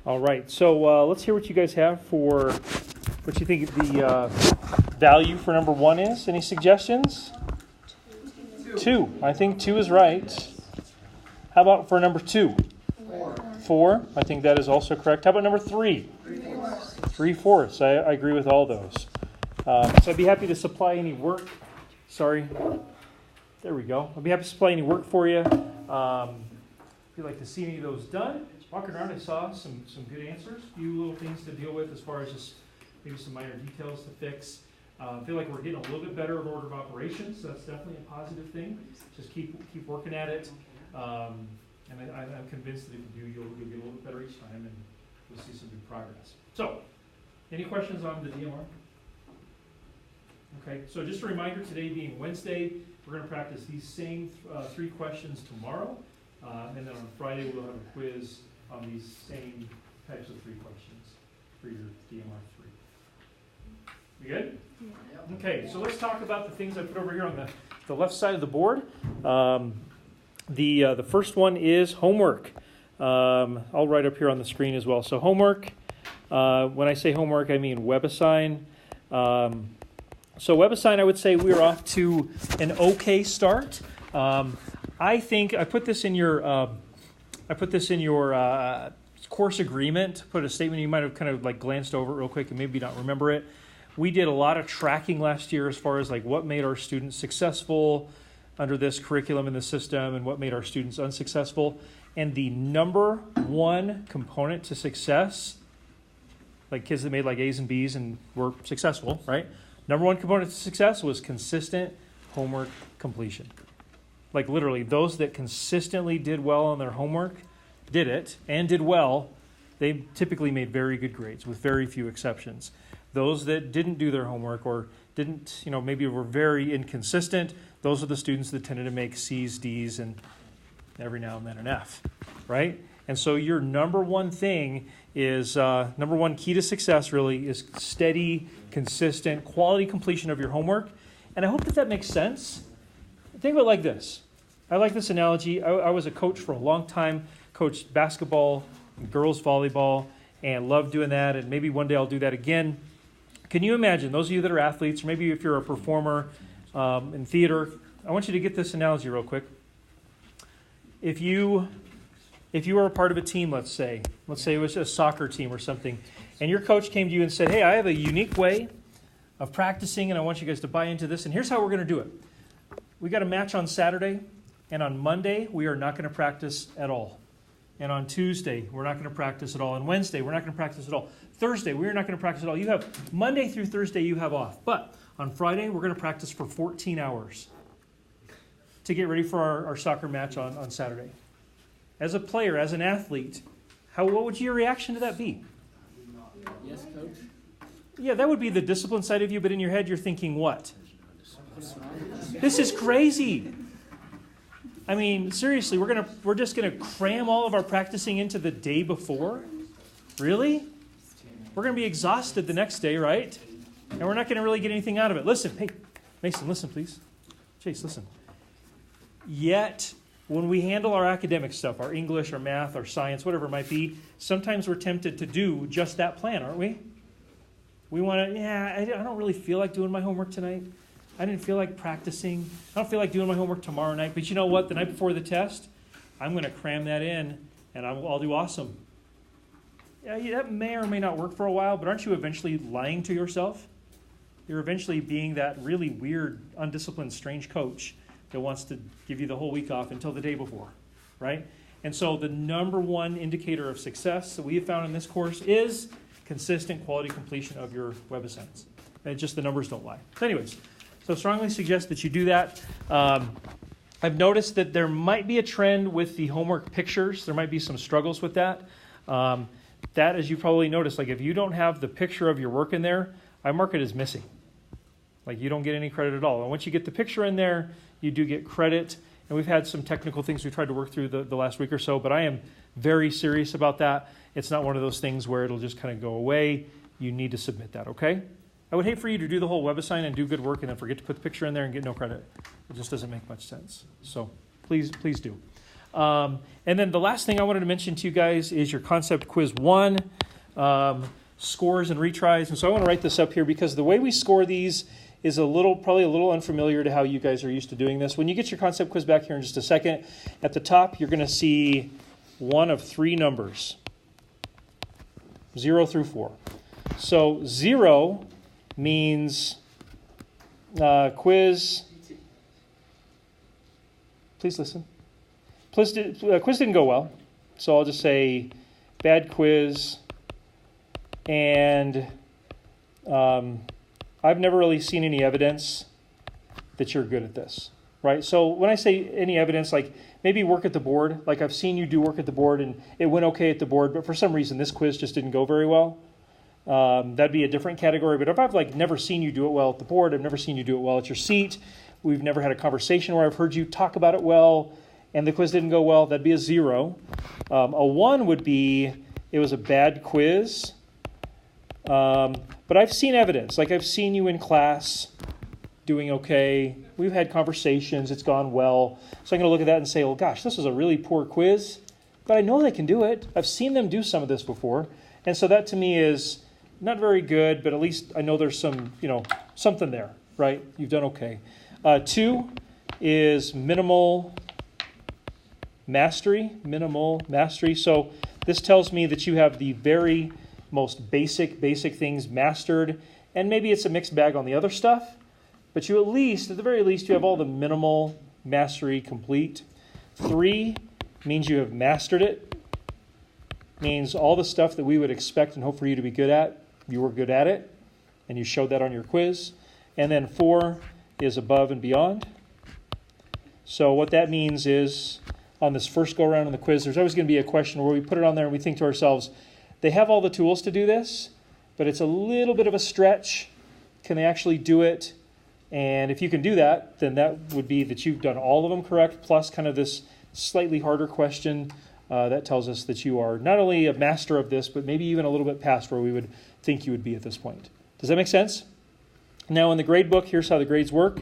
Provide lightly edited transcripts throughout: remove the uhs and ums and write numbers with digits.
All right, so let's hear what you guys have for what you think the value for number 1 is. Any suggestions? 2. I think 2 is right. How about for number 2? 4. I think that is also correct. How about number 3? 3/4. I agree with all those. So I'd be happy to supply any work. Sorry. There we go. I'd be happy to supply any work for you. If you'd like to see any of those done. Walking around, I saw some good answers. A few little things to deal with as far as just maybe some minor details to fix. I feel like we're getting a little bit better at order of operations, so that's definitely a positive thing. Just keep working at it. And I'm convinced that if you do, you'll get a little bit better each time, and we'll see some good progress. So, any questions on the DMR? Okay, so just a reminder, today being Wednesday, we're going to practice these same 3 questions tomorrow, and then on Friday we'll have a quiz on these same types of 3 questions for your DMR 3. You good? Yeah. Okay, so let's talk about the things I put over here on the left side of the board. The first one is homework. I'll write up here on the screen as well. So homework, when I say homework, I mean WebAssign. So WebAssign, I would say we're off to an okay start. I think I put this in your course agreement. Put a statement you might have kind of like glanced over it real quick and maybe not remember it. We did a lot of tracking last year as far as like what made our students successful under this curriculum in the system and what made our students unsuccessful. And the number 1 component to success, like kids that made like A's and B's and were successful, right? Number 1 component to success was consistent homework completion. Like literally, those that consistently did well on their homework, did it, and did well, they typically made very good grades with very few exceptions. Those that didn't do their homework or didn't, maybe were very inconsistent, those are the students that tended to make C's, D's, and every now and then an F, right? And so your number 1 thing is, number 1 key to success really is steady, consistent, quality completion of your homework. And I hope that makes sense. Think of it like this. I like this analogy. I was a coach for a long time, coached basketball, girls volleyball, and loved doing that. And maybe one day I'll do that again. Can you imagine, those of you that are athletes, or maybe if you're a performer in theater, I want you to get this analogy real quick. If you were a part of a team, let's say it was a soccer team or something, and your coach came to you and said, hey, I have a unique way of practicing, and I want you guys to buy into this, and here's how we're going to do it. We got a match on Saturday, and on Monday, we are not going to practice at all. And on Tuesday, we're not going to practice at all. And Wednesday, we're not going to practice at all. Thursday, we're not going to practice at all. You have Monday through Thursday, you have off. But on Friday, we're going to practice for 14 hours to get ready for our soccer match on Saturday. As a player, as an athlete, what would your reaction to that be? Yes, coach. Yeah, that would be the discipline side of you, but in your head, you're thinking what? This is crazy. I mean, seriously, we're just gonna cram all of our practicing into the day before? Really? We're gonna be exhausted the next day, right? And we're not gonna really get anything out of it. Listen, hey, Mason, listen, please. Chase, listen. Yet, when we handle our academic stuff, our English, our math, our science, whatever it might be, sometimes we're tempted to do just that plan, aren't we? We want to, I don't really feel like doing my homework tonight. I didn't feel like practicing. I don't feel like doing my homework tomorrow night. But you know what? The night before the test, I'm going to cram that in, and I'll do awesome. Yeah, that may or may not work for a while, but aren't you eventually lying to yourself? You're eventually being that really weird, undisciplined, strange coach that wants to give you the whole week off until the day before, right? And so the number 1 indicator of success that we have found in this course is consistent quality completion of your WebAssigns. And just the numbers don't lie. So anyways, so I strongly suggest that you do that. I've noticed that there might be a trend with the homework pictures. There might be some struggles with that. That, as you probably noticed, like if you don't have the picture of your work in there, I mark it as missing. Like you don't get any credit at all. And once you get the picture in there, you do get credit. And we've had some technical things we tried to work through the last week or so, but I am very serious about that. It's not one of those things where it'll just kind of go away. You need to submit that, okay? I would hate for you to do the whole WebAssign and do good work and then forget to put the picture in there and get no credit. It just doesn't make much sense. So please do. And then the last thing I wanted to mention to you guys is your concept quiz 1, scores and retries. And so I want to write this up here because the way we score these is probably a little unfamiliar to how you guys are used to doing this. When you get your concept quiz back here in just a second, at the top you're going to see one of 3 numbers, 0 through 4. So 0 means quiz. Please listen. Quiz didn't go well, so I'll just say bad quiz, and I've never really seen any evidence that you're good at this, right? So when I say any evidence, like maybe work at the board, like I've seen you do work at the board and it went okay at the board, but for some reason this quiz just didn't go very well. That'd be a different category. But if I've never seen you do it well at the board, I've never seen you do it well at your seat, we've never had a conversation where I've heard you talk about it well, and the quiz didn't go well, that'd be a 0. A 1 would be it was a bad quiz. But I've seen evidence. Like I've seen you in class doing okay. We've had conversations. It's gone well. So I'm going to look at that and say, well, gosh, this was a really poor quiz. But I know they can do it. I've seen them do some of this before. And so that to me is not very good, but at least I know there's some, something there, right? You've done okay. 2 is minimal mastery. So this tells me that you have the very most basic things mastered, and maybe it's a mixed bag on the other stuff, but you at the very least, you have all the minimal mastery complete. 3 means you have mastered it. Means all the stuff that we would expect and hope for you to be good at, you were good at it, and you showed that on your quiz. And then 4 is above and beyond. So what that means is, on this first go around in the quiz, there's always going to be a question where we put it on there and we think to ourselves, they have all the tools to do this, but it's a little bit of a stretch. Can they actually do it? And if you can do that, then that would be that you've done all of them correct, plus kind of this slightly harder question. That tells us that you are not only a master of this, but maybe even a little bit past where we would think you would be at this point. Does that make sense? Now in the grade book, here's how the grades work.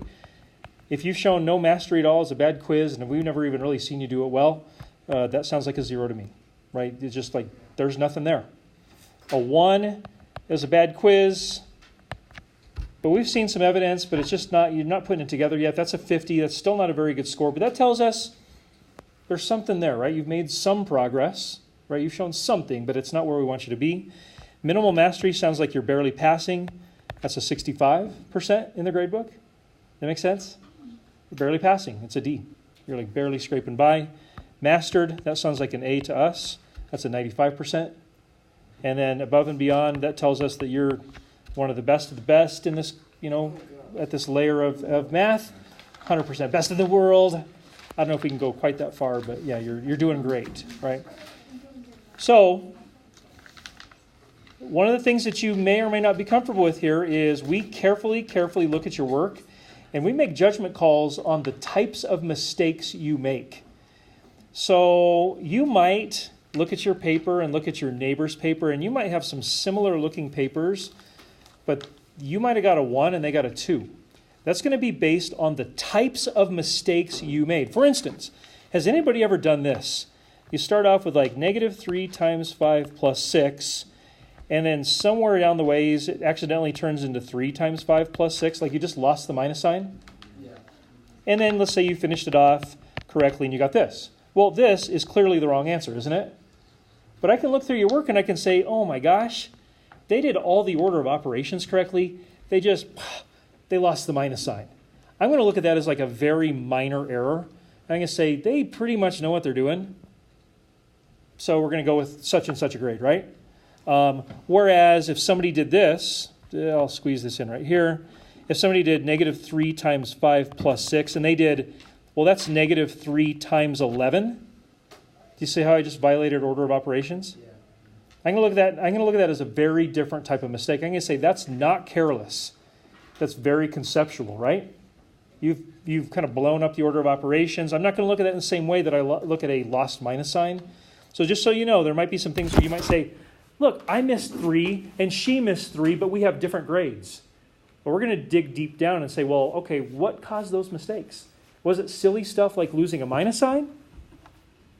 If you've shown no mastery at all as a bad quiz, and we've never even really seen you do it well, that sounds like a 0 to me, right? It's just like there's nothing there. A 1 is a bad quiz, but we've seen some evidence, but it's just you're not putting it together yet. That's a 50. That's still not a very good score, but that tells us there's something there, right? You've made some progress, right? You've shown something, but it's not where we want you to be. Minimal mastery sounds like you're barely passing. That's a 65% in the grade book. That makes sense? You're barely passing. It's a D. You're barely scraping by. Mastered, that sounds like an A to us. That's a 95%. And then above and beyond, that tells us that you're one of the best in this, at this layer of math. 100% best in the world. I don't know if we can go quite that far, but yeah, you're doing great, right? So one of the things that you may or may not be comfortable with here is we carefully look at your work, and we make judgment calls on the types of mistakes you make. So you might look at your paper and look at your neighbor's paper, and you might have some similar looking papers, but you might have got a 1 and they got a 2. That's going to be based on the types of mistakes you made. For instance, has anybody ever done this? You start off with -3 times 5 plus 6, and then somewhere down the ways it accidentally turns into 3 times 5 plus 6, like you just lost the minus sign? Yeah. And then let's say you finished it off correctly and you got this. Well, this is clearly the wrong answer, isn't it? But I can look through your work and I can say, oh my gosh, they did all the order of operations correctly. They lost the minus sign. I'm going to look at that as a very minor error. I'm going to say they pretty much know what they're doing. So we're going to go with such and such a grade, right? Whereas if somebody did this, I'll squeeze this in right here. If somebody did -3 times 5 plus 6, and they did, well, that's -3 times 11. Do you see how I just violated order of operations? Yeah. I'm going to look at that as a very different type of mistake. I'm going to say that's not careless. That's very conceptual, right? You've kind of blown up the order of operations. I'm not going to look at that in the same way that I look at a lost minus sign. So just so you know, there might be some things where you might say, look, I missed 3 and she missed 3, but we have different grades. But we're going to dig deep down and say, well, okay, what caused those mistakes? Was it silly stuff like losing a minus sign?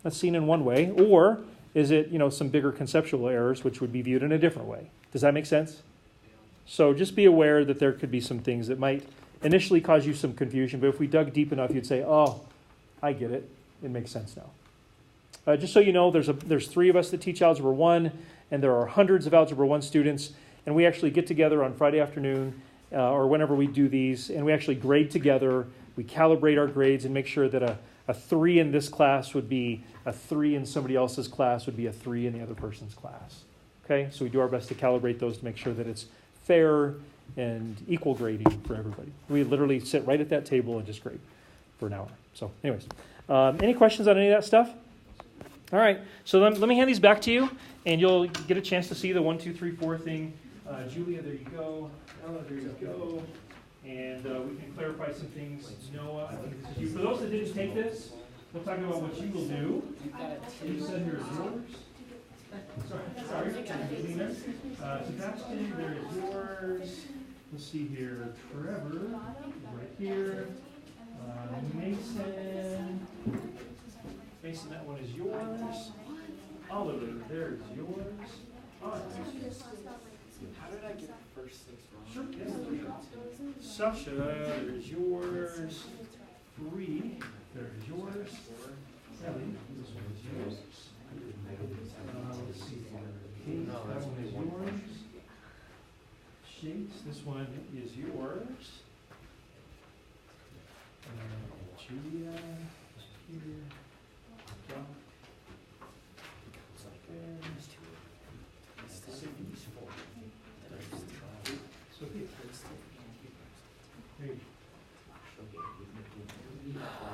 That's seen in one way. Or is it, some bigger conceptual errors, which would be viewed in a different way? Does that make sense? So just be aware that there could be some things that might initially cause you some confusion, but if we dug deep enough, you'd say, oh, I get it. It makes sense now. Just so you know, there's 3 of us that teach Algebra 1, and there are hundreds of Algebra 1 students, and we actually get together on Friday afternoon or whenever we do these, and we actually grade together. We calibrate our grades and make sure that a 3 in this class would be a 3 in somebody else's class would be a 3 in the other person's class. Okay, so we do our best to calibrate those to make sure that it's fair and equal grading for everybody. We literally sit right at that table and just grade for an hour. So anyways, any questions on any of that stuff? All right, so let me hand these back to you, and you'll get a chance to see the 1, 2, 3, 4 thing. Julia, there you go. Ella, there you go. And we can clarify some things. Noah, I think this is you. For those that didn't take this, we'll talk about what you will do. You said here's yours. Sorry. Sebastian, there is yours. Let's see here. Trevor, right here. Mason, that one is yours. Oliver, there's yours. How did I get the first 6 wrong? Sure. Yeah. Sasha, there's yours. Bree, there's yours. Ellie, this one is yours. Let's see here. Kate, that one is yours. Shakes, this one is yours. Julia, here. John.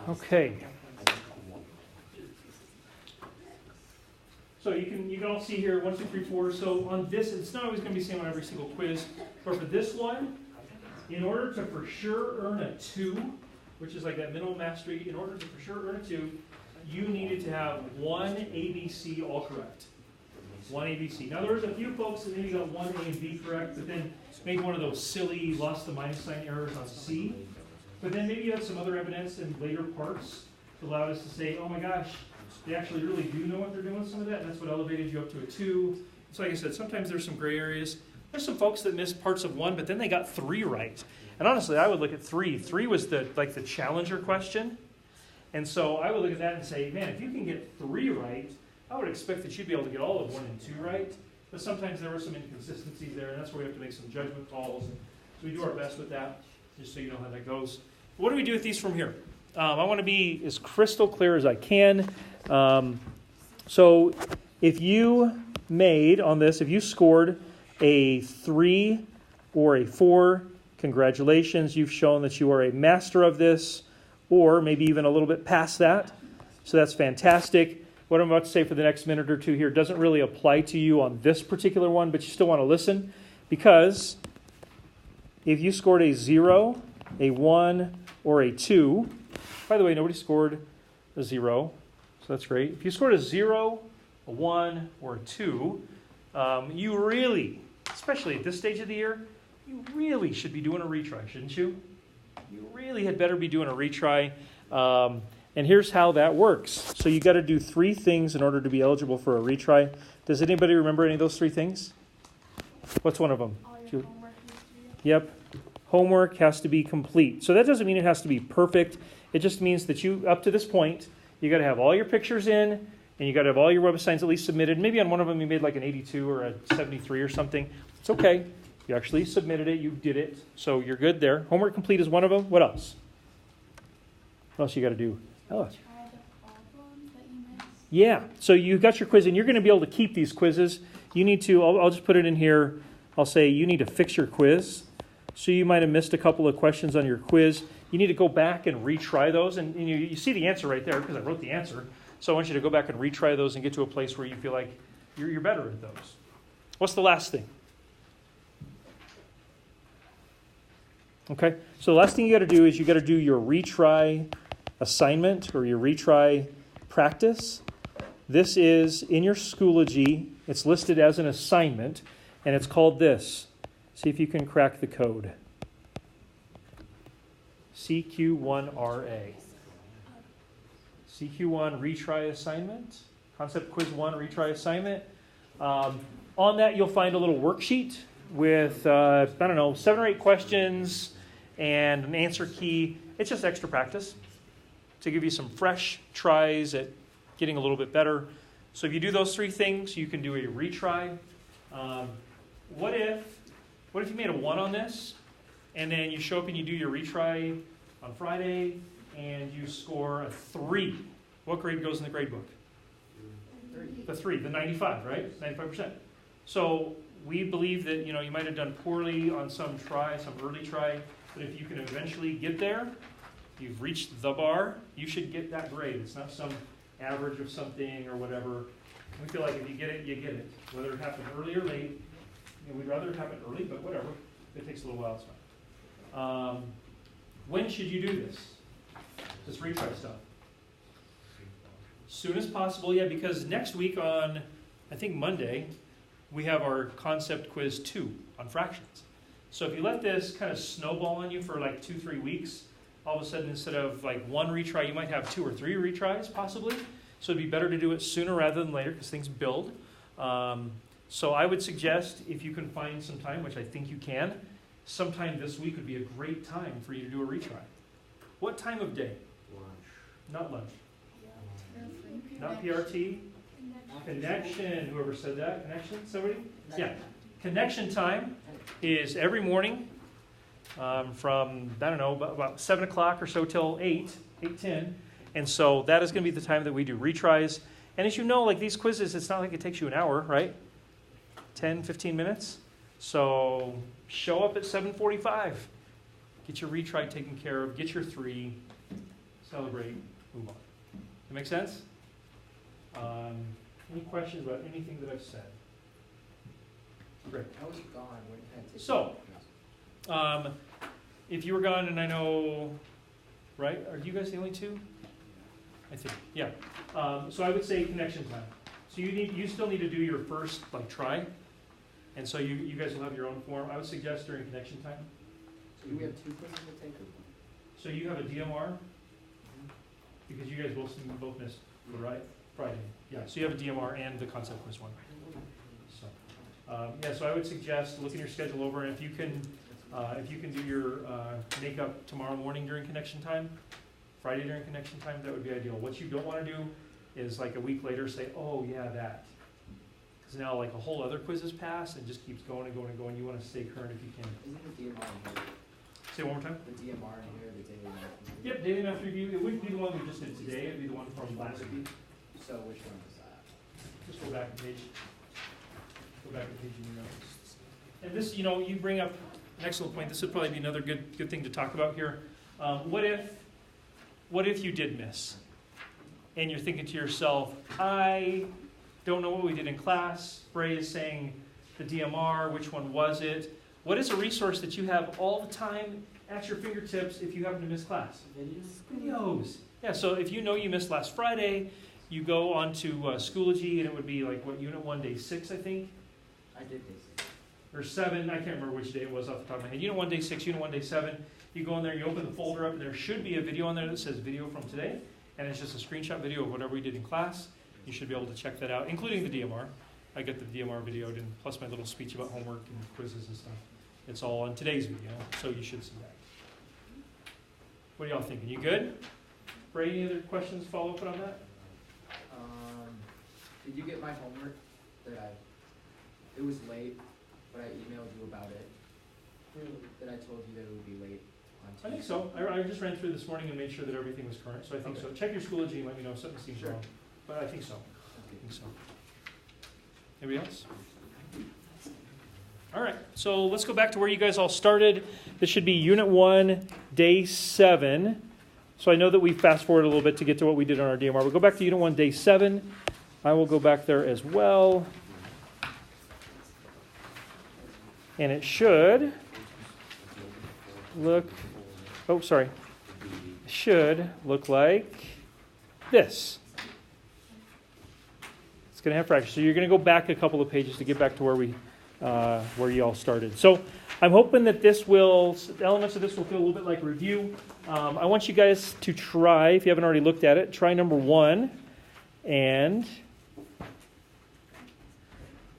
Okay. So you can all see here 1, 2, 3, 4. So on this, it's not always going to be the same on every single quiz, but for this one, in order to for sure earn a 2, which is like that minimal mastery, in order to for sure earn a 2, you needed to have 1 ABC all correct. 1 ABC. Now there was a few folks that maybe got 1 A and B correct, but then made one of those silly lost the minus sign errors on C. But then maybe you had some other evidence in later parts that allowed us to say, oh my gosh, they actually really do know what they're doing with some of that, and that's what elevated you up to a 2. So like I said, sometimes there's some gray areas. There's some folks that missed parts of 1, but then they got 3 right. And honestly, I would look at 3. 3 was the challenger question. And so I would look at that and say, man, if you can get 3 right, I would expect that you'd be able to get all of 1 and 2 right. But sometimes there were some inconsistencies there, and that's where we have to make some judgment calls. And so we do our best with that, just so you know how that goes. What do we do with these from here? I want to be as crystal clear as I can. So if you made on this, if you scored a 3 or a 4, congratulations, you've shown that you are a master of this, or maybe even a little bit past that. So that's fantastic. What I'm about to say for the next minute or two here doesn't really apply to you on this particular one, but you still want to listen, because if you scored a 0, a 1, or a 2, by the way, nobody scored a 0, so that's great. If you scored a 0, a 1, or a 2, you really, especially at this stage of the year, you really should be doing a retry, shouldn't you? You really had better be doing a retry. And here's how that works. So you got to do 3 things in order to be eligible for a retry. Does anybody remember any of those 3 things? What's one of them? All your homework needs to be. Yep. Homework has to be complete. So that doesn't mean it has to be perfect. It just means that you, up to this point, you got to have all your pictures in, and you got to have all your web assigns at least submitted. Maybe on one of them you made like an 82 or a 73 or something. It's okay. You actually submitted it. You did it. So you're good there. Homework complete is one of them. What else? What else you got to do? Oh. Try the problems that you missed. Yeah. So you got your quiz, and you're going to be able to keep these quizzes. You need to, I'll just put it in here. I'll say you need to fix your quiz. So you might have missed a couple of questions on your quiz. You need to go back and retry those. And you see the answer right there because I wrote the answer. So I want you to go back and retry those and get to a place where you feel like you're better at those. What's the last thing? Okay, so the last thing you got to do is you got to do your retry assignment or your retry practice. This is in your Schoology. It's listed as an assignment, and it's called this. See if you can crack the code. CQ1RA. CQ1 retry assignment, Concept Quiz 1 retry assignment. On that, you'll find a little worksheet with, 7 or 8 questions and an answer key. It's just extra practice to give you some fresh tries at getting a little bit better. So if you do those 3 things, you can do a retry. What if you made a 1 on this, and then you show up and you do your retry on Friday, and you score a 3? What grade goes in the grade book? The 3, the 95, right? 95%. So we believe that you might have done poorly on some early try, but if you can eventually get there, you've reached the bar, you should get that grade. It's not some average of something or whatever. We feel like if you get it, you get it. Whether it happened early or late, we'd rather it happen early, but whatever. If it takes a little while, it's fine. When should you do this retry stuff? Soon as possible, yeah, because next week on, I think Monday, we have our Concept Quiz 2 on fractions. So if you let this kind of snowball on you for like 2-3 weeks, all of a sudden instead of like 1 retry, you might have 2 or 3 retries possibly. So it'd be better to do it sooner rather than later because things build. So I would suggest if you can find some time, which I think you can, sometime this week would be a great time for you to do a retry. What time of day? Lunch. Not lunch. Not PRT. Connection. Whoever said that. Connection? Somebody? Yeah. Connection time is every morning from, about 7 o'clock or so till 8:10. And so that is going to be the time that we do retries. And as you know, like these quizzes, it's not like it takes you an hour, right? 10, 15 minutes. So show up at 7:45. Get your retry taken care of. Get your 3. Celebrate. Move on. That make sense? Any questions about anything that I've said? Great. I was gone. When can I take So, if you were gone, and I know, right? Are you guys the only 2? I think, yeah. So I would say connection time. So you still need to do your first try, and so you guys will have your own form. I would suggest during connection time. So do we have 2 quizzes to take? So you have a DMR because you guys both missed, right? Friday. Yeah. So you have a DMR and the Concept Quiz 1. So so I would suggest looking your schedule over, and if you can do your makeup tomorrow morning during connection time, Friday during connection time, that would be ideal. What you don't want to do is like a week later say, oh yeah, that. Because now like a whole other quiz has passed and just keeps going and going and going. You want to stay current if you can. Isn't the DMR in here? Say it one more time. The DMR in here, the daily math review? Yep, daily math review. It wouldn't be the one we just did today. It would be the one from last week. So which one is that? Just go back a page. Go back a page in your notes. And this, you bring up an excellent point. This would probably be another good thing to talk about here. What if you did miss? And you're thinking to yourself, I don't know what we did in class. Bray is saying the DMR, which one was it? What is a resource that you have all the time at your fingertips if you happen to miss class? Videos. Yeah, so if you know you missed last Friday, you go on to Schoology, and it would be like, Unit 1, Day 6, I think? I did Day 6. Or 7, I can't remember which day it was off the top of my head. Unit 1, Day 6, Unit 1, Day 7. You go in there, you open the folder up, and there should be a video on there that says video from today, and it's just a screenshot video of whatever we did in class. You should be able to check that out, including the DMR. I get the DMR videoed, and plus my little speech about homework and quizzes and stuff. It's all on today's video, so you should see that. What are y'all thinking? You good? Bray, any other questions, follow up on that? Did you get my homework it was late, but I emailed you about it? That I told you that it would be late on Tuesday? I think so. I just ran through this morning and made sure that everything was current, so I think so. Check your Schoology and let me know if something seems Sure. wrong. But I think so. I think so. Anybody else? All right, so let's go back to where you guys all started. This should be Unit 1, Day 7. So I know that we fast forward a little bit to get to what we did on our DMR. We'll go back to Unit 1, Day 7. I will go back there as well. And it should look, should look like this. It's going to have fractions. So you're going to go back a couple of pages to get back to where we where you all started. So I'm hoping that elements of this will feel a little bit like review. I want you guys to try, if you haven't already looked at it, try number 1 and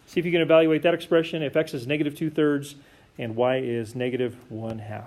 see if you can evaluate that expression if x is negative 2/3 and y is negative 1/2.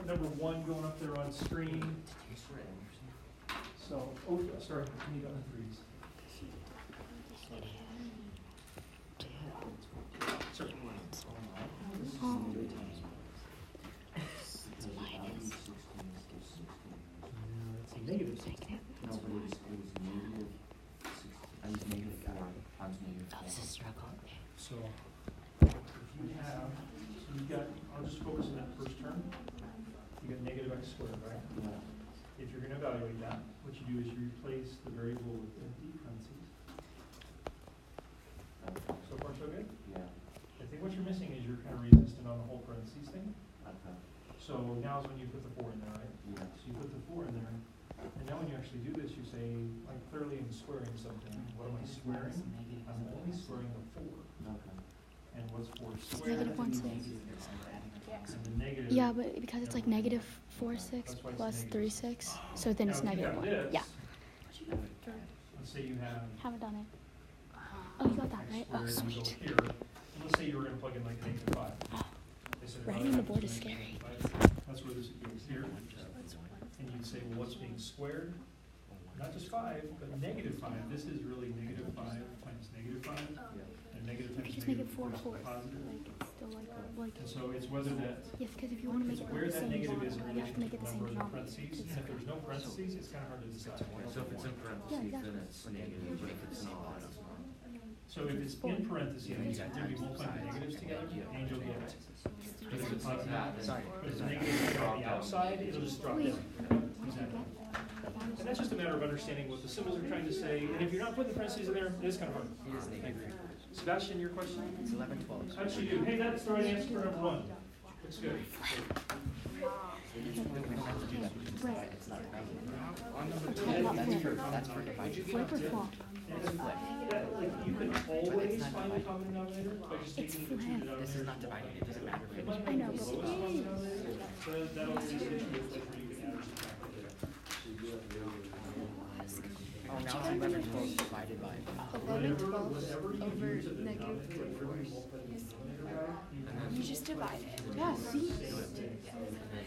Number 1 going up there on screen. So, sorry, I need other 3s. Sorry. Negative 16. No, but it was negative 6. I used negative 4 times negative 4. That was a struggle. So, if you have, so you've got, I'll just focus on that first term. You got negative x squared, right? Yeah. If you're going to evaluate that, what you do is you replace the variable with empty parentheses. So far, so good? Yeah. I think what you're missing is you're kind of resistant on the whole parentheses thing. Okay. So now is when you put the 4 in there, right? Yeah. So you put the 4 in there, and now when you actually do this, you say, like, clearly I'm squaring something. What am I squaring? I'm only squaring the 4. Okay. And what's 4 It's squared? negative 1/6. And the negative. Yeah, but because it's like negative 4/6 That's why it's plus negative 3/6, so then it's Now, if you negative have 1. this, Yeah. Let's say you have Haven't done it. Oh, you got that right? Oh, x squared, and you sweet. go here. And let's say you were going to plug in like an negative 5. They said, Writing well, on the board that's is scary. -5. That's where this goes here. And you'd say, well, what's being squared? Not just 5, but negative 5. This is really negative 5 times negative 5. And negative You could times just make it negative 4 equals fourths. positive. Like, it's still like And so it's whether that, yes, because if you want to make it where the that same negative is in denominator, you have to relation make to it the the same number in denominator. parentheses. And if there's no parentheses, it's kind of hard to decide. So if it's in parentheses, then it's negative, but if it's not, it's not. So if it's in parentheses, there'd be multiplying the negatives together, and you'll get it. But if it's positive, but if it's negative on the outside, it'll just drop down. Exactly. And that's just a matter of understanding what the symbols are trying to say. And if you're not putting the parentheses in there, it is kind of hard. Sebastian, your question? It's 11, 12. How did she do? Hey, that's the right answer for number 1. Looks good. Right. On number 2, that's for dividing. Flip or flop? You can always find the common denominator by just It's taking the 2 flip. denominators. This is not dividing, it doesn't matter. It might I be know, the but lowest it common is. denominator, but that'll just get you a place where you can add or subtract it. Oh, now it's 11, 12 divided by. 11 12 Whatever you over use as a negative denominator, 3 whatever you fourths. multiply the denominator by, You just divide it. Yeah, see?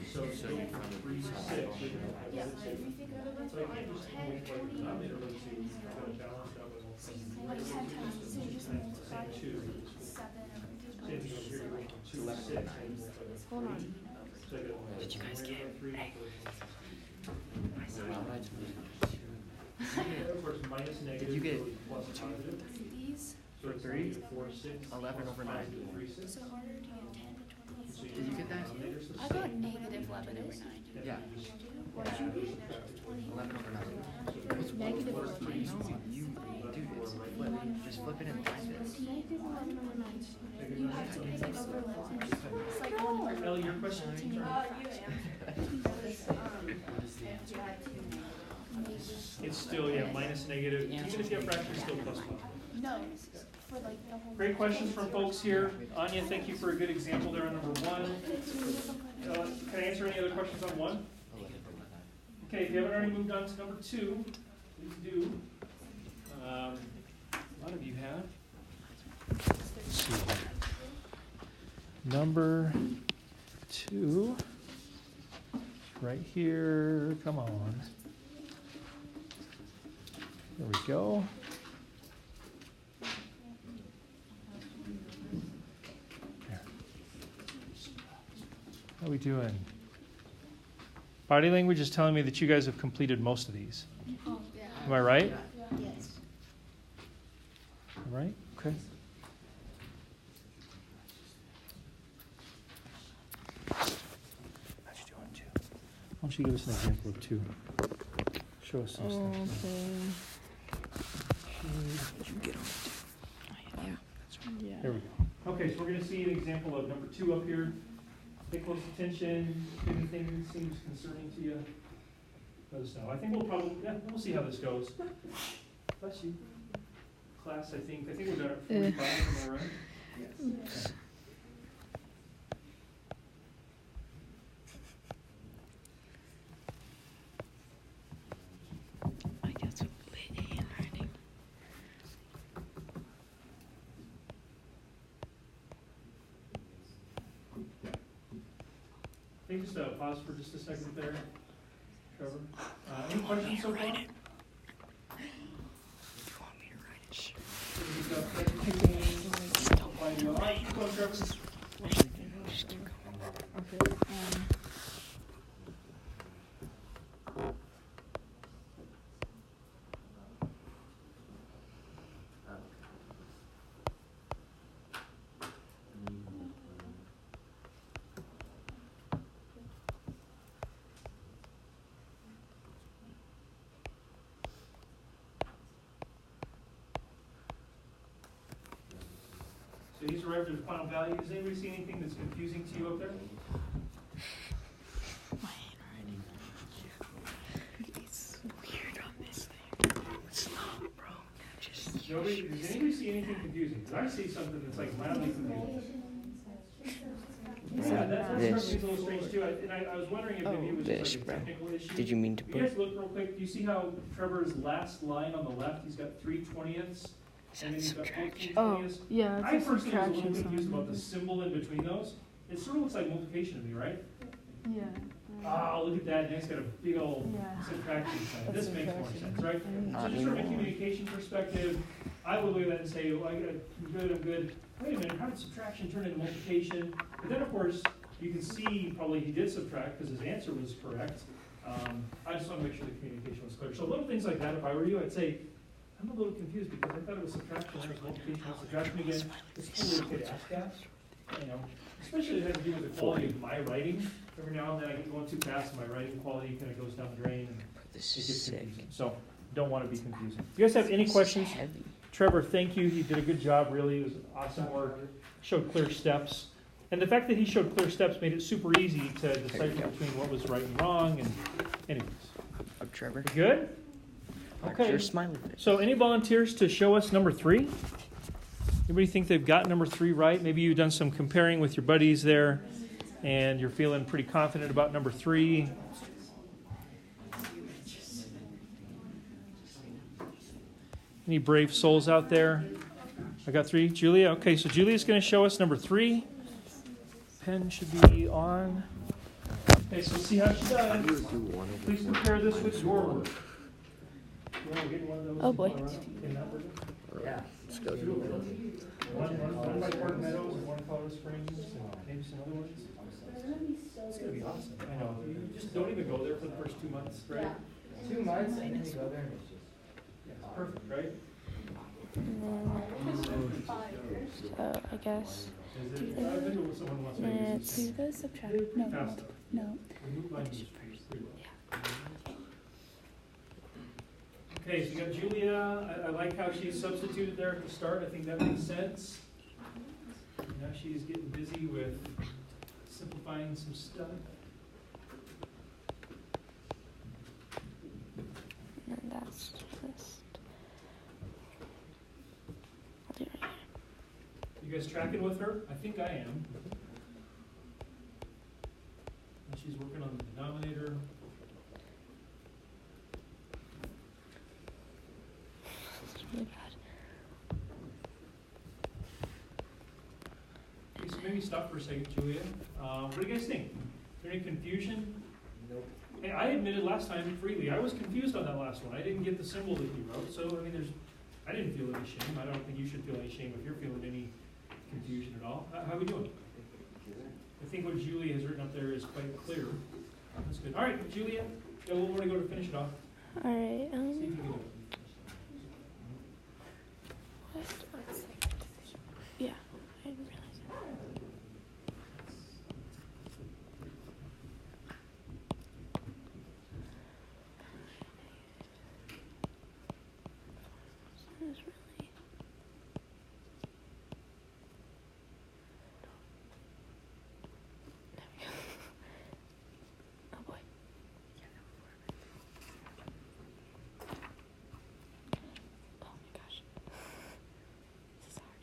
so you can 3, 6. Yeah. If you think of it, So you can't just 10, multiply the 20, denominator, let's see, you've got to balance out with like 10 times, so you just multiply 2. 7 Say if you go here, you go 2, 6, and you multiply the Hold on. So you get Did you guys get? Hey. Wow, that's really Of course, minus negative. Did you get goes plus positive. these. So 3, 4, 6. 11 over 9. 3, 6. So harder to get 10 to 20. Did you get that? I got negative 11 over 9. Yeah. What did you get? 20. 11 over 9. It's negative or No, you, dude, it's flip. Just flip it and find it. Negative 11 over 9. You have to pick it over 11. It's like 1 over Ellie, your question? It's still, yeah, minus negative. Even if you have fractions, still plus 1. No, for like the whole. Great questions from folks here. Anya, thank you for a good example there on number 1. Can I answer any other questions on 1? Okay, if you haven't already moved on to number 2, please do. A lot of you have. Let's see here. Number 2, right here. Come on. There we go. There. How we doing? Body language is telling me that you guys have completed most of these. Oh, yeah. Am I right? Yes. Right? Okay. How'd you do on two? Why don't you give us an example of two? Show us some stuff. Yeah. There we go. Okay, so we're going to see an example of number 2 up here. Pay close attention. If anything seems concerning to you, let us know. I think we'll see how this goes. Bless you. Class, I think we're done at 45, am I right? Yes. I guess handwriting. Can you just pause for just a second there, Trevor? Any questions so far? So he's arrived at the final value. Does anybody see anything that's confusing to you up there? My handwriting. It's weird on this thing. It's not, bro. Just Nobody? Does anybody see anything confusing? Because I see something that's like mildly confusing. Yeah, that This. struck me as a little strange too. I was wondering if maybe it was This, just like bro. a technical issue. Did you mean to You put? guys look real quick. Do you see how Trevor's last line on the left, he's got 3/20ths, and then he's got 14/20ths? Oh, yeah, I it's a personally was a subtraction little confused about the sign. symbol in between those. It sort of looks like multiplication to me, right? Yeah. Oh, look at that. Next got a big old Yeah. subtraction sign. That's This makes more subtraction. sense, right? So just from a communication perspective, I would look at that and say, well, I'm good. Wait a minute, how did subtraction turn into multiplication? But then, of course, you can see probably he did subtract because his answer was correct. I just want to make sure the communication was clear. So little things like that, if I were you, I'd say, I'm a little confused because I thought it was subtraction, then it was multiplication, and subtraction again. It's totally okay to ask that, you know, especially if it has to do with the quality of my writing. Every now and then I get going too fast and my writing quality kind of goes down the drain and This it is gets sick. confusing. So don't want to be confusing. You guys have any questions? Heavy. Trevor, thank you. You did a good job, really. It was awesome work. Showed clear steps. And the fact that he showed clear steps made it super easy to decipher between what was right and wrong. And anyways, Up, Trevor. we good? Mark Okay. your smiley face. So any volunteers to show us number 3? Anybody think they've got number 3 right? Maybe you've done some comparing with your buddies there, and you're feeling pretty confident about number 3. Any brave souls out there? I got 3. Julia? Okay, so Julia's going to show us number 3. Pen should be on. Okay, so let's see how she does. Please compare this with your work. You want to get one of those? Oh, boy. In that order? Yeah. Let's go. One by Park Meadows and one Colorado Springs and maybe some other ones. It's gonna be awesome. I know. You just don't even go there for the first 2 months, right? 2 months and then you go there and it's just. Yeah, it's perfect, right? So I guess Is it? I've been to someone once. I used do the subtract. No, Fast. no. Remove line users pretty well. Okay, so you got Julia. I like how she substituted there at the start. I think that makes sense. Now she's getting busy with simplifying some stuff. And that's just. I'll do it right You guys tracking with her? I think I am. And she's working on the denominator. This is really bad. Okay, so maybe stop for a second, Julia. What do you guys think? Is there any confusion? Nope. Hey, I admitted last time freely, I was confused on that last one. I didn't get the symbol that you wrote, so I mean, I didn't feel any shame. I don't think you should feel any shame if you're feeling any confusion at all. How are we doing? I think what Julie has written up there is quite clear. That's good. All right, Julia, got a little more to go to finish it off. All right. See if you can do it. Yeah, I didn't realize. That is really. There we go. Oh boy. Oh my gosh. This is hard.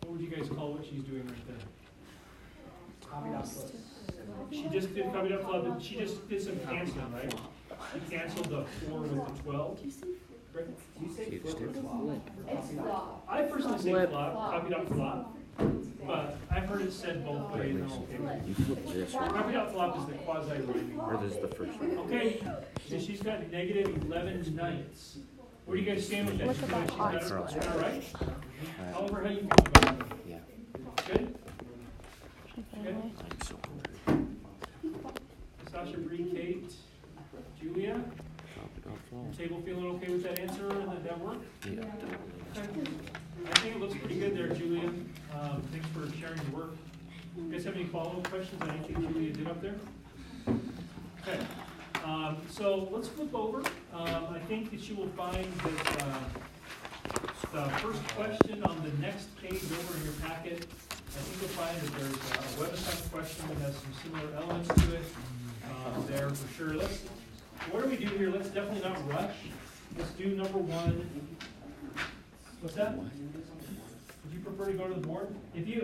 What would you guys call what she's doing right there? Copy that plus. She just did copy that club, and she just did some canceling, right? She canceled the 4 with the 12. Right? Do you say flip or flop? I personally say flop, copy dot flop, but I've heard it said both ways, and I'm okay with it. You flip this one, Copy dot flop is the quasi rhyming. or this is the first one. Okay, so she's got negative 11 ninths. Where do you guys stand with that? Look She's at got, that she's got it, cross. is that all right? Alright, However, how you feel about it? yeah. Good? Okay. I'm so Sasha, Bree, Kate, Julia, copy dot your flop. table feeling okay with that answer and that work? Yeah, definitely. Okay. I think it looks pretty good there, Julia. Thanks for sharing your work. You guys have any follow-up questions on anything Julia did up there? Okay. So let's flip over. I think that you will find that the first question on the next page over in your packet, I think you'll find that there's a website question that has some similar elements to it there for sure. What do we do here? Let's definitely not rush. Let's do number 1. What's that? Would you prefer to go to the board?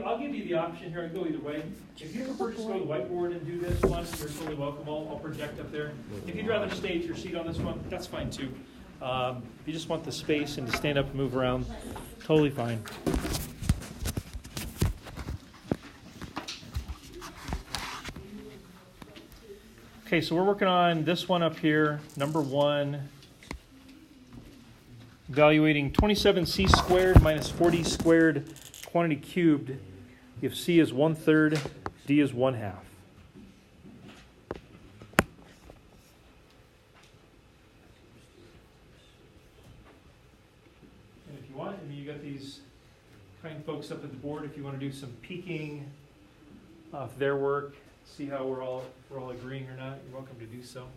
I'll give you the option here. I can go either way. If you prefer to just go to the whiteboard and do this one, you're totally welcome. I'll project up there. If you'd rather stay at your seat on this one, that's fine too. If you just want the space and to stand up and move around, totally fine. Okay, so we're working on this one up here, number 1. Evaluating 27c squared minus 40 squared quantity cubed if c is 1/3, d is 1/2. And if you want, you got these kind folks up at the board. If you want to do some peeking of their work, see how we're all agreeing or not, you're welcome to do so.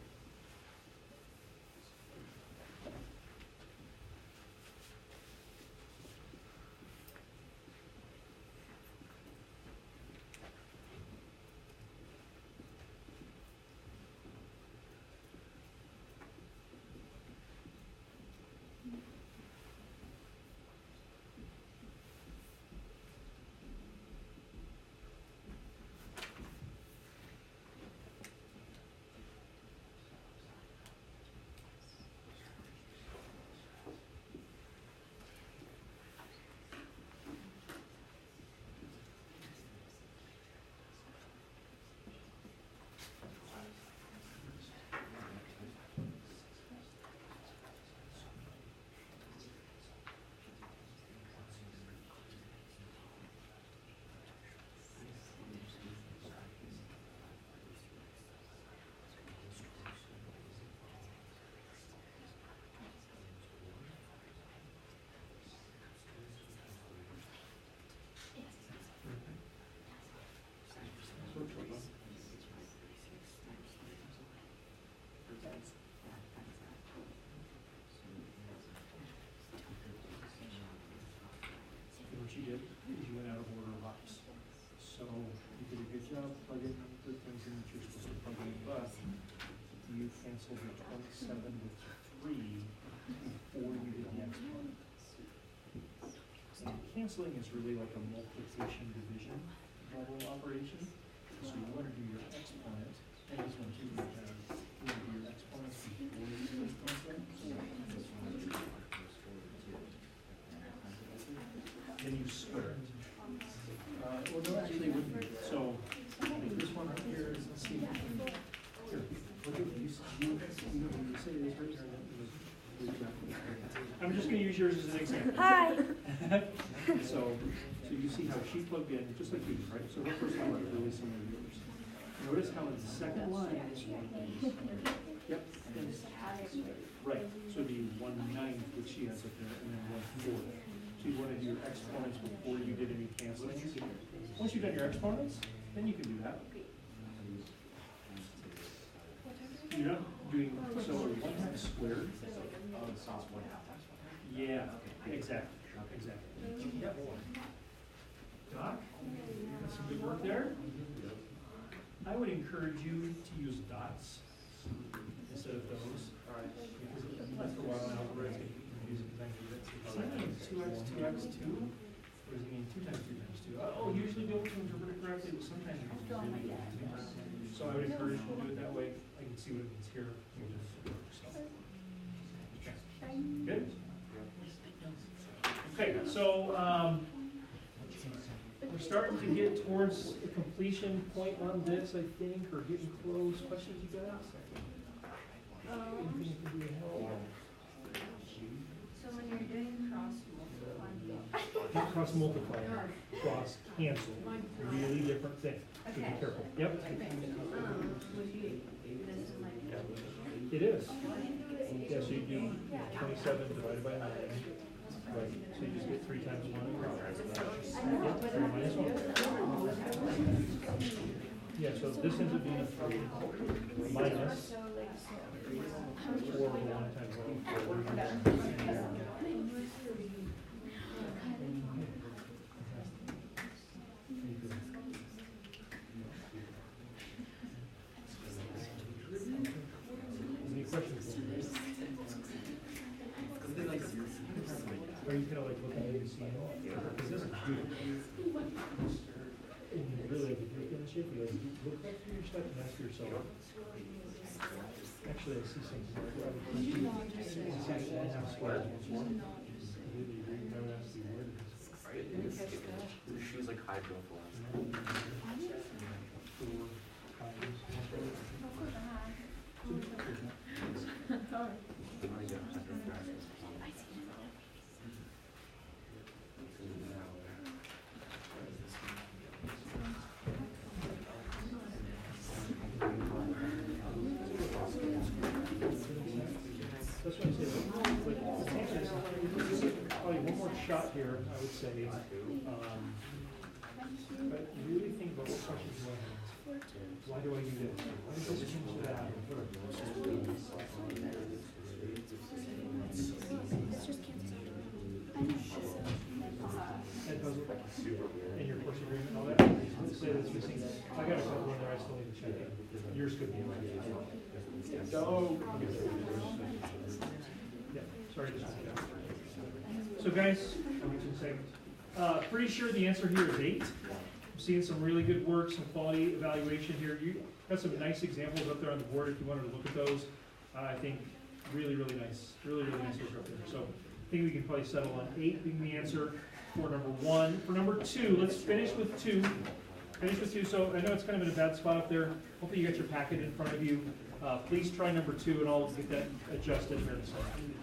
What you did is you went out of order lots. So you did a good job plugging the things in that you're supposed to plug in, but you canceled the 27 with 3 before you did the exponent. And canceling is really like a multiplication division level operation. So you want to do your exponent, and this one too, you want to do your exponent before you do the exponent. Then you square it. Well, no, actually, it wouldn't be. So this one right here is, let's see. Here, look at you say this right here. I'm just going to use yours as an example. Hi. So you see how she plugged in, just like you did, right? So her first line was really similar to yours. Notice how in the second line is one of these. Yep. Right, so it'd be 1/9 which she has up there, and then 1/4. So you want to do your exponents before you did any canceling. Once you've done your exponents, then you can do that. You're not doing, so 1/2 squared. Yeah, exactly. Yep. Doc, that's some good work there. I would encourage you to use dots instead of those. Because after a while now, we're going to get confusing. Does that mean 2x, 2x, 2? Or does it mean 2 times 2 times 2? Oh, usually be able to interpret it correctly, but sometimes it's really confusing. So I would encourage you to do it that way. I can see what it means here. Good? Okay, so we're starting to get towards the completion point on this, I think, or getting close. Questions you got? Anything can do to help? So when you're doing cross Not cross multiply, cross cancel. Really different thing. So be careful. Yep. would you, this is like. It is. Yeah, so you do 27 divided by 9. Right. So you just get 3 times 1. Yep. 3 minus 1. Yeah, so this ends up being a 3 minus 4 1 times 1. Any questions? Are you kind of like looking at the scene? Because this is good. And you really, if you're in shape, you like look back through your stuff and ask yourself. Actually, I see something. The shoes like hydro flask. That's what I say. Probably one more shot here, I would say. But really think about what questions you want to ask. Why do I do this? Why does this change that? That puzzle? And your course agreement and all that? Let's say that's missing. I got a couple in there I still need to check in. Yours could be. Go. Yeah, sorry to say that. So guys, I'll get you in a second. Pretty sure the answer here is 8. I'm seeing some really good work, some quality evaluation here. You got some nice examples up there on the board if you wanted to look at those. I think really, really nice. Really, really nice work up there. So I think we can probably settle on 8 being the answer for number 1. For number 2, let's finish with 2. Finish with 2. So I know it's kind of in a bad spot up there. Hopefully you got your packet in front of you. Please try number 2 and I'll get that adjusted here in a second.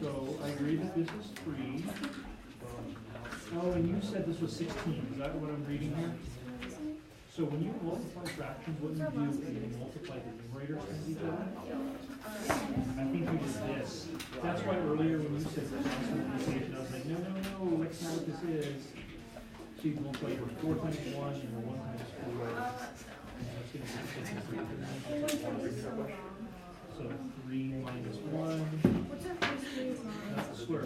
So I agree that this is 3. Oh, and you said this was 16. Is that what I'm reading here? So when you multiply fractions, what you do is you multiply the numerators times each other. I think you did this. That's why earlier when you said multiplication, I was like, no, that's not what this is. So you multiply your 4 times 1 and your 1 times 4. That's going to be 6. So 3 minus 1. Not the square.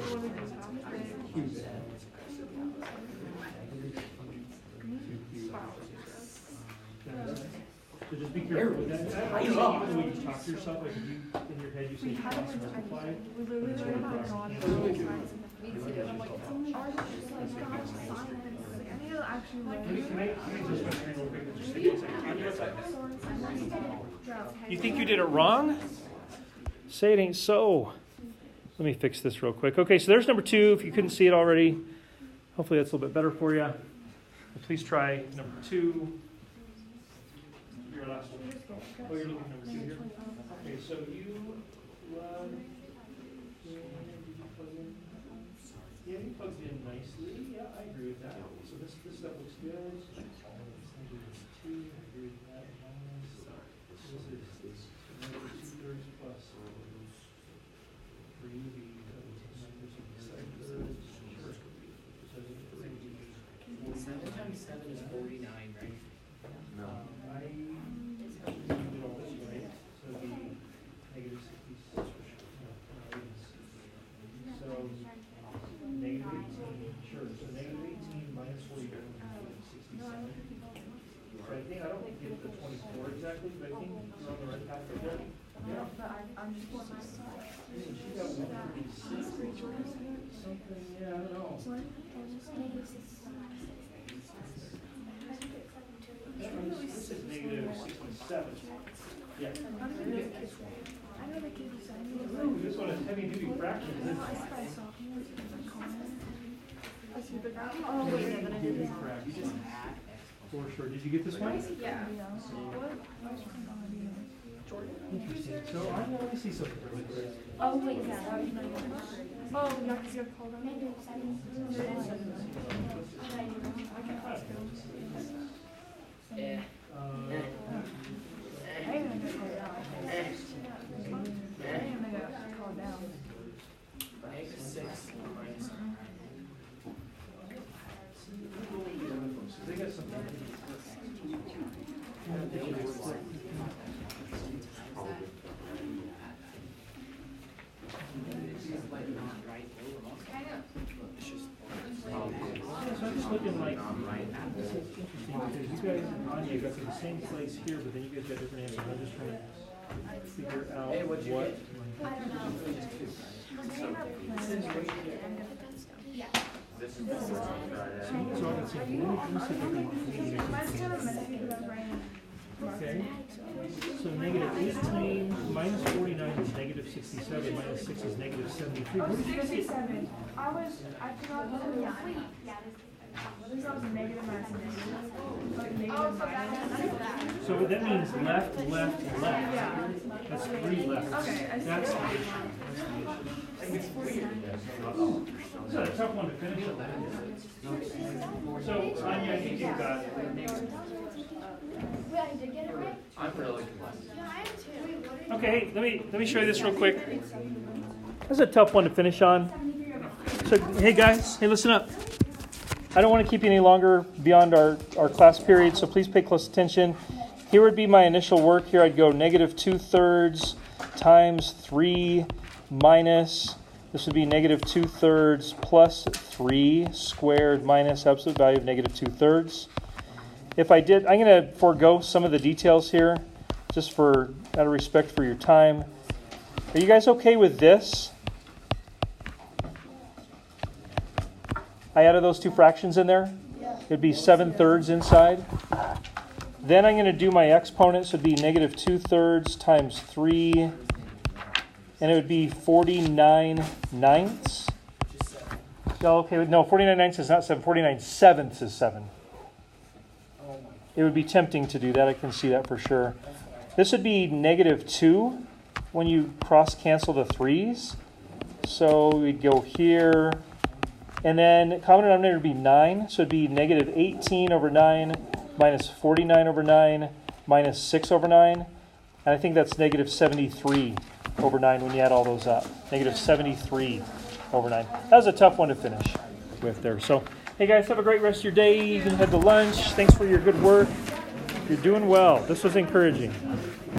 Cube. So just be careful with that. I love the way you talk to yourself, like you, in your head you say cross multiply. We literally It's learned really about cross God cancel. for silence. And I'm like, it's only ours, it's just like God silence. Like, I need to actually learn. Can I just my screen real quick? Just give me a second. You think you did it wrong? Say it ain't so. Let me fix this real quick. Okay, so there's number 2. If you couldn't see it already, hopefully that's a little bit better for you. Please try number 2. Your last one. Oh, you're looking at number 2 here. Okay, so you Yeah, it plugs in nicely. Yeah, I agree with that. So this stuff looks good. It's -2. I agree with that. Minus. This is -2/3 plus 3 would be -2/3. Sure. So I think 3 would be 7 times 7 is 49, right? No. I did all this right. So it'd be -66. So -18. Sure. So -18 minus 49 would be 67. So I don't get the 24 exactly, but I think you're on the right path right there. Yeah. But I'm just She got 136 something. Yeah, I don't know. This is -67. Yeah. I know the kids are Ooh, this one is heavy duty fractions. Isn't it? Oh, wait, yeah, but I did this. You just add x For sure. Did you get this one? Yeah. Interesting. So I only see something really great. Oh, wait, yeah. Oh, yeah, because you have called on. Eh. I even got called down. I even got called down. -6 minus They got something. So I'm just looking like, this is interesting because you guys and Anya got to the same place here, but then you guys got different answers. I'm just trying to figure out Hey, what'd you what. This is the one right So I can see, let me see if I can. Mine's kind of messy because I'm writing. Okay, so -18 minus 49 is -67, minus 6 is -73. Oh, What did you guys get? 67. I forgot what it was. At least I was negative minus negative. Like negative minus. So that means left, left, left. Yeah. That's 3 left. Okay, I see. That's It's a tough one to finish on. So, Anya, I think you've got. I'm really confused. Okay, let me show you this real quick. This is a tough one to finish on. So, hey guys, hey, listen up. I don't want to keep you any longer beyond our class period, so please pay close attention. Here would be my initial work. Here I'd go -2/3 times 3 minus, this would be -2/3 plus 3 squared minus absolute value of -2/3. If I did, I'm going to forego some of the details here, just for out of respect for your time. Are you guys okay with this? I added those two fractions in there. It'd be 7/3 inside. Then I'm going to do my exponents. It would be -2/3 times 3. And it would be 49/9. Oh, okay, no, 49/9 is not 7. 49/7 is 7. It would be tempting to do that. I can see that for sure. This would be -2 when you cross-cancel the 3's. So we'd go here. And then common denominator would be 9. So it'd be -18/9 minus 49/9 minus 6/9. And I think that's -73/9 when you add all those up. -73/9. That was a tough one to finish with there. So, hey guys, have a great rest of your day. You can head to lunch. Thanks for your good work. You're doing well. This was encouraging.